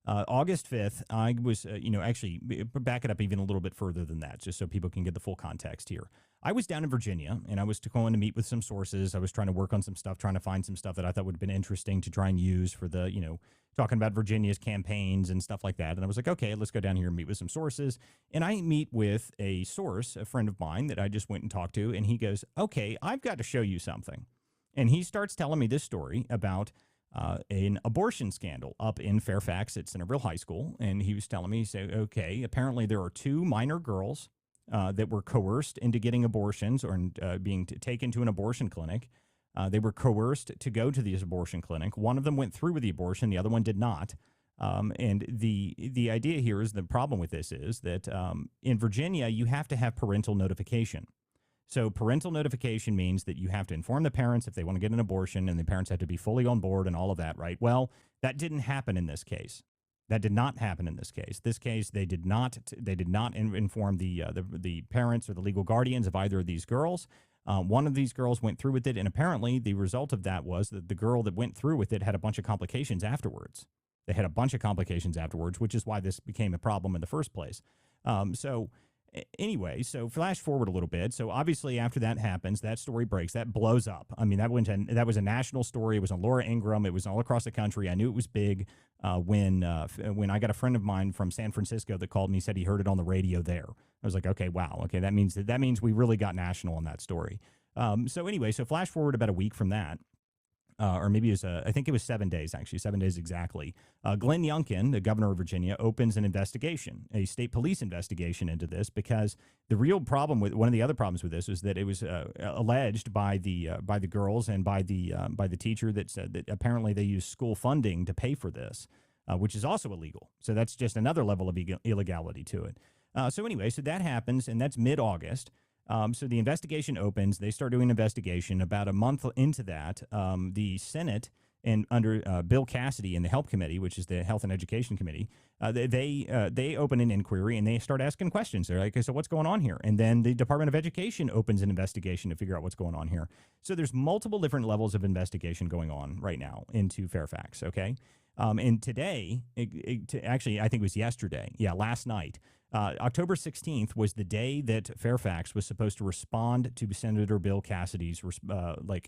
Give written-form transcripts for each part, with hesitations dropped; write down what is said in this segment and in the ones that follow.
August 5th, I was, actually back it up even a little bit further than that, just so people can get the full context here. I was down in Virginia, and I was going to meet with some sources. I was trying to work on some stuff, trying to find some stuff that I thought would have been interesting to try and use for the, talking about Virginia's campaigns and stuff like that. And I was like, okay, let's go down here and meet with some sources. And I meet with a source, a friend of mine that I just went and talked to, and he goes, okay, I've got to show you something. And he starts telling me this story about an abortion scandal up in Fairfax at Centerville High School. And he was telling me, he said, okay, apparently there are two minor girls that were coerced into getting abortions or being taken to an abortion clinic. They were coerced to go to this abortion clinic. One of them went through with the abortion. The other one did not. And the idea here is the problem with this is that in Virginia, you have to have parental notification. So parental notification means that you have to inform the parents if they want to get an abortion, and the parents have to be fully on board and all of that, right? Well, that didn't happen in this case. That did not happen in this case. This case, they did not inform the parents or the legal guardians of either of these girls. One of these girls went through with it, and apparently the result of that was that the girl that went through with it had a bunch of complications afterwards. They had a bunch of complications afterwards, which is why this became a problem in the first place. Anyway, so flash forward a little bit. So obviously after that happens, that story breaks, that blows up. I mean, that was a national story. It was on Laura Ingraham. It was all across the country. I knew it was big when I got a friend of mine from San Francisco that called me, said he heard it on the radio there. I was like, okay, wow. Okay, that means we really got national on that story. So anyway, so flash forward about a week from that. Or maybe it was, I think it was 7 days, actually, 7 days exactly. Glenn Youngkin, the governor of Virginia, opens an investigation, a state police investigation into this, because the real problem with one of the other problems with this is that it was alleged by the girls and by the teacher that said that apparently they used school funding to pay for this, which is also illegal. So that's just another level of illegality to it. So anyway, so that happens, and that's mid-August. So the investigation opens. They start doing an investigation. About a month into that, the Senate and under Bill Cassidy and the Help Committee, which is the Health and Education Committee, they open an inquiry and they start asking questions. They're like, okay, so what's going on here? And then the Department of Education opens an investigation to figure out what's going on here. So there's multiple different levels of investigation going on right now into Fairfax, okay? And today, actually, I think it was yesterday. Yeah, last night. October 16th was the day that Fairfax was supposed to respond to Senator Bill Cassidy's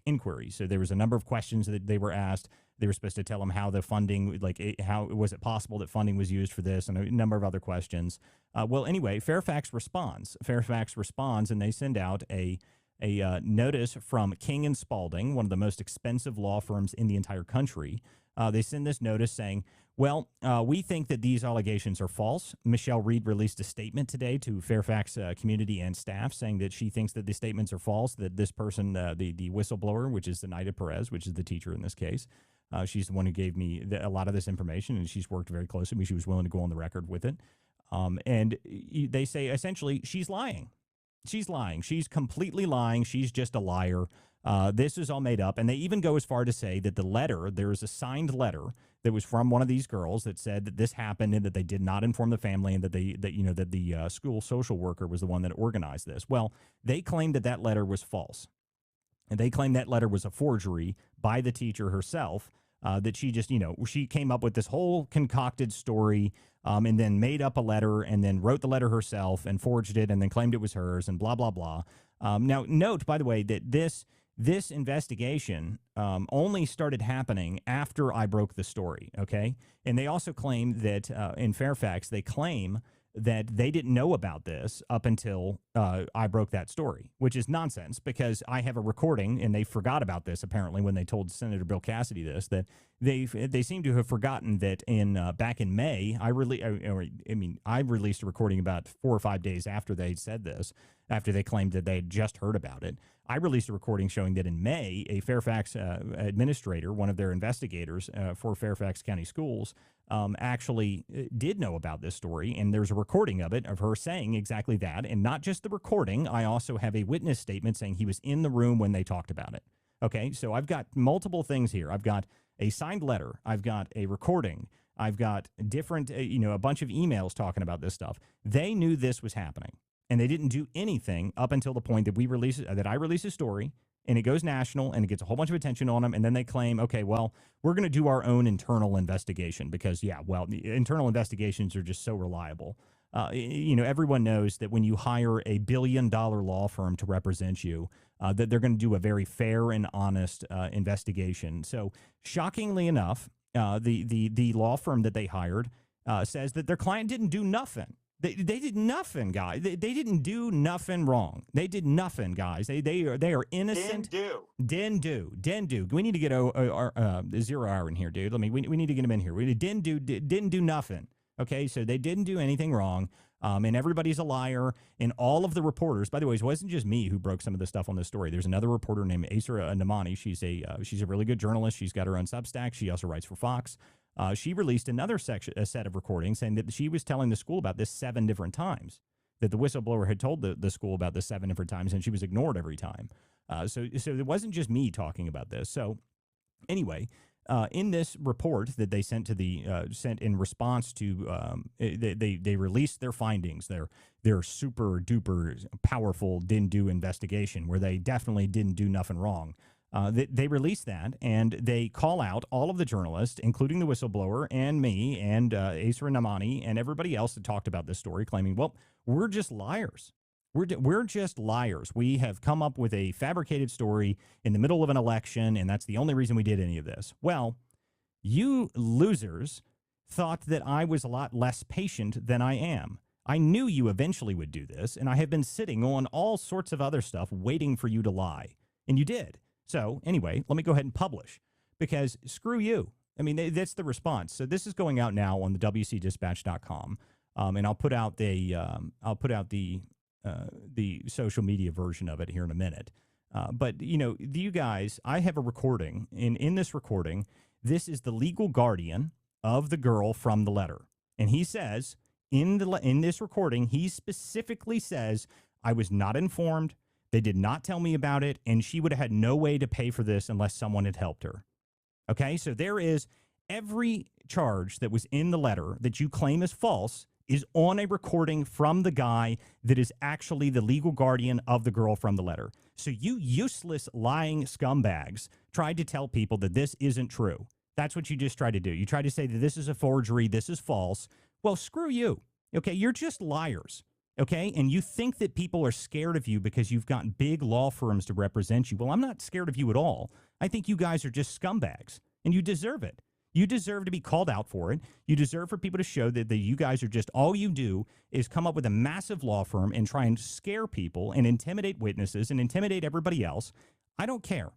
inquiry. So there was a number of questions that they were asked. They were supposed to tell him how the funding, how was it possible that funding was used for this, and a number of other questions. Well, anyway, Fairfax responds. And they send out a notice from King and Spaulding, one of the most expensive law firms in the entire country. They send this notice saying, well, we think that these allegations are false. Michelle Reid released a statement today to Fairfax community and staff saying that she thinks that the statements are false, that this person, the whistleblower, which is Zenaida Perez, which is the teacher in this case, she's the one who gave me a lot of this information, and she's worked very closely with me. She was willing to go on the record with it. And they say, essentially, she's lying. She's lying. She's completely lying. She's just a liar. This is all made up. And they even go as far to say that the letter, there is a signed letter that was from one of these girls that said that this happened and that they did not inform the family, and that the school social worker was the one that organized this. Well, they claimed that letter was false. And they claimed that letter was a forgery by the teacher herself, that she just, she came up with this whole concocted story, and then made up a letter and then wrote the letter herself and forged it and then claimed it was hers and blah, blah, blah. Now, note, by the way, that this investigation only started happening after I broke the story, okay? And they also claim that in Fairfax, they claim that they didn't know about this up until I broke that story, which is nonsense, because I have a recording, and they forgot about this apparently when they told Senator Bill Cassidy this, that they seem to have forgotten that back in May, I released a recording about 4 or 5 days after they said this, after they claimed that they had just heard about it. I released a recording showing that in May, a Fairfax administrator, one of their investigators for Fairfax County Schools, actually did know about this story, and there's a recording of it, of her saying exactly that. And not just the recording, I also have a witness statement saying he was in the room when they talked about it. Okay, so I've got multiple things here. I've got a signed letter. I've got a recording. I've got different, a bunch of emails talking about this stuff. They knew this was happening, and they didn't do anything up until the point that I released a story, and it goes national and it gets a whole bunch of attention on them. And then they claim, okay, well, we're going to do our own internal investigation because, yeah, well, the internal investigations are just so reliable. Everyone knows that when you hire a $1 billion law firm to represent you, that they're going to do a very fair and honest investigation. So shockingly enough, the law firm that they hired says that their client didn't do nothing. They did nothing, guys. They didn't do nothing wrong. They did nothing, guys. They are innocent. Didn't do. We need to get a 0 hour in here, dude. We need to get him in here. We didn't do nothing. Okay, so they didn't do anything wrong, and everybody's a liar. And all of the reporters, by the way, it wasn't just me who broke some of the stuff on this story. There's another reporter named Asra Nomani. She's a really good journalist. She's got her own Substack. She also writes for Fox. She released another a set of recordings saying that she was telling the school about this 7 different times, that the whistleblower had told the school about this 7 different times, and she was ignored every time. So it wasn't just me talking about this. So anyway, in this report that they sent to sent in response to they released their findings, their super duper powerful didn't do investigation where they definitely didn't do nothing wrong. They released that, and they call out all of the journalists, including the whistleblower and me and Asra Nomani and everybody else that talked about this story, claiming, well, we're just liars. We're just liars. We have come up with a fabricated story in the middle of an election, and that's the only reason we did any of this. Well, you losers thought that I was a lot less patient than I am. I knew you eventually would do this, and I have been sitting on all sorts of other stuff waiting for you to lie. And you did. So anyway, let me go ahead and publish because screw you. I mean, that's the response. So this is going out now on the WCDispatch.com, and I'll put out the social media version of it here in a minute. But you guys, I have a recording. In this recording, this is the legal guardian of the girl from the letter, and he says in this recording, he specifically says, "I was not informed. They did not tell me about it, and she would have had no way to pay for this unless someone had helped her." Okay, so there is every charge that was in the letter that you claim is false is on a recording from the guy that is actually the legal guardian of the girl from the letter. So you useless lying scumbags tried to tell people that this isn't true. That's what you just tried to do. You tried to say that this is a forgery, this is false. Well, screw you. Okay, you're just liars. Okay, and you think that people are scared of you because you've got big law firms to represent you. Well, I'm not scared of you at all. I think you guys are just scumbags, and you deserve it. You deserve to be called out for it. You deserve for people to show that you guys are just, all you do is come up with a massive law firm and try and scare people and intimidate witnesses and intimidate everybody else. I don't care.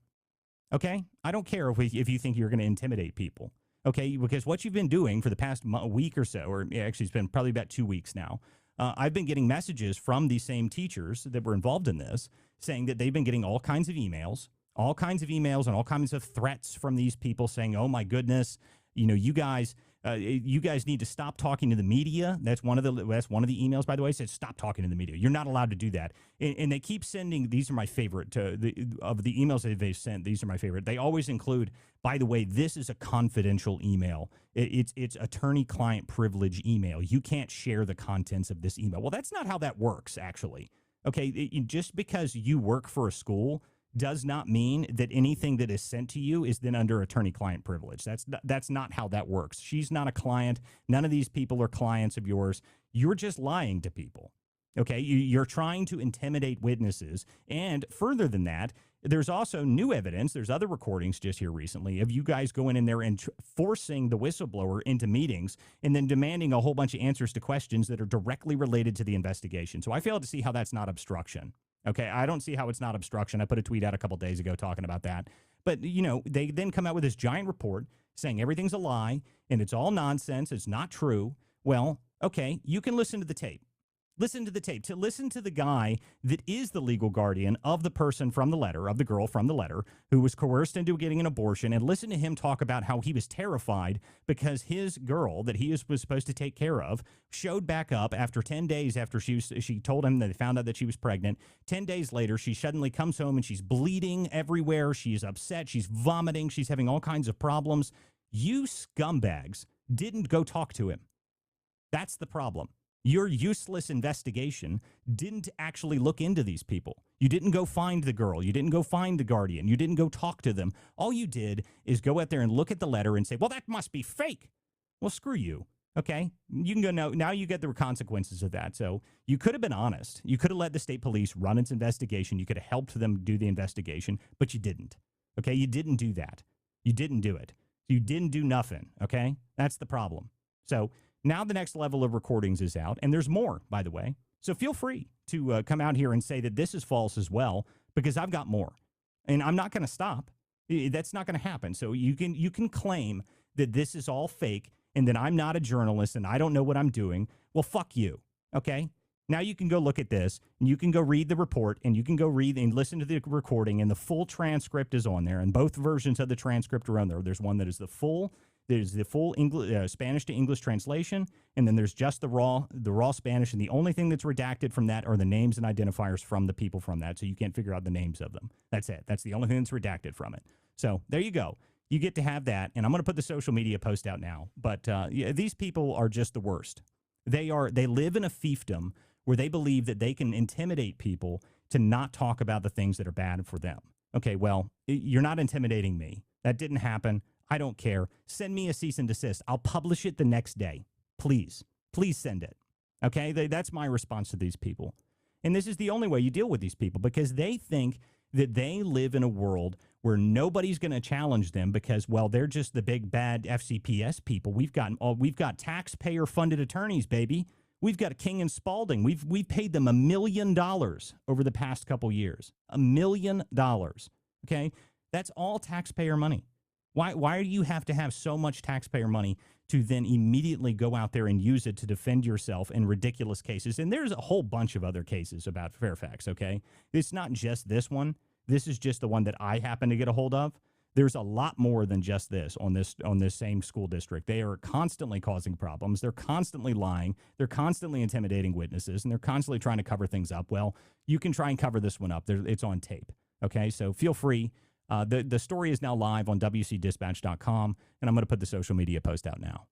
Okay? I don't care if you think you're going to intimidate people. Okay? Because what you've been doing for the past week or so, or actually it's been probably about 2 weeks now, I've been getting messages from these same teachers that were involved in this saying that they've been getting all kinds of emails and all kinds of threats from these people saying, oh, my goodness, you guys need to stop talking to the media. That's one of the emails, by the way, says stop talking to the media. You're not allowed to do that. And they keep sending, these are my favorite, of the emails that they've sent, these are my favorite. They always include, by the way, this is a confidential email. It's attorney-client privilege email. You can't share the contents of this email. Well, that's not how that works, actually. Okay, just because you work for a school does not mean that anything that is sent to you is then under attorney-client privilege. That's not how that works. She's not a client. None of these people are clients of yours. You're just lying to people. Okay, you're trying to intimidate witnesses. And further than that, there's also new evidence. There's other recordings just here recently of you guys going in there and forcing the whistleblower into meetings and then demanding a whole bunch of answers to questions that are directly related to the investigation. So I fail to see how that's not obstruction. Okay, I don't see how it's not obstruction. I put a tweet out a couple days ago talking about that. But, they then come out with this giant report saying everything's a lie and it's all nonsense. It's not true. Well, okay, you can listen to the tape. Listen to the tape. To listen to the guy that is the legal guardian of the person from the letter, of the girl from the letter, who was coerced into getting an abortion, and listen to him talk about how he was terrified because his girl that he was supposed to take care of showed back up after 10 days after she told him that they found out that she was pregnant. 10 days later, she suddenly comes home and she's bleeding everywhere. She's upset. She's vomiting. She's having all kinds of problems. You scumbags didn't go talk to him. That's the problem. Your useless investigation didn't actually look into these people. You didn't go find the girl. You didn't go find the guardian. You didn't go talk to them. All you did is go out there and look at the letter and say, well, that must be fake. Well, screw you. Okay? You can go now you get the consequences of that. So you could have been honest. You could have let the state police run its investigation. You could have helped them do the investigation, but you didn't. Okay? You didn't do that. You didn't do it. You didn't do nothing. Okay? That's the problem. So now the next level of recordings is out, and there's more, by the way. So feel free to come out here and say that this is false as well, because I've got more. And I'm not going to stop. That's not going to happen. So you can claim that this is all fake and that I'm not a journalist and I don't know what I'm doing. Well, fuck you. Okay? Now you can go look at this, and you can go read the report, and you can go read and listen to the recording, and the full transcript is on there, and both versions of the transcript are on there. There's one that is the full English, Spanish to English translation, and then there's just the raw Spanish, and the only thing that's redacted from that are the names and identifiers from the people from that, so you can't figure out the names of them. That's it. That's the only thing that's redacted from it. So there you go. You get to have that, and I'm going to put the social media post out now. But yeah, these people are just the worst. They live in a fiefdom where they believe that they can intimidate people to not talk about the things that are bad for them. Okay, well, you're not intimidating me. That didn't happen. I don't care. Send me a cease and desist. I'll publish it the next day. Please. Please send it. Okay? That's my response to these people. And this is the only way you deal with these people, because they think that they live in a world where nobody's going to challenge them because, well, they're just the big bad FCPS people. We've got taxpayer-funded attorneys, baby. We've got King and Spaulding. We've paid them $1 million over the past couple years. $1 million. Okay? That's all taxpayer money. Why do you have to have so much taxpayer money to then immediately go out there and use it to defend yourself in ridiculous cases? And there's a whole bunch of other cases about Fairfax, okay? It's not just this one. This is just the one that I happen to get a hold of. There's a lot more than just this on this same school district. They are constantly causing problems. They're constantly lying. They're constantly intimidating witnesses, and they're constantly trying to cover things up. Well, you can try and cover this one up. It's on tape, okay? So feel free. The story is now live on WCDispatch.com, and I'm going to put the social media post out now.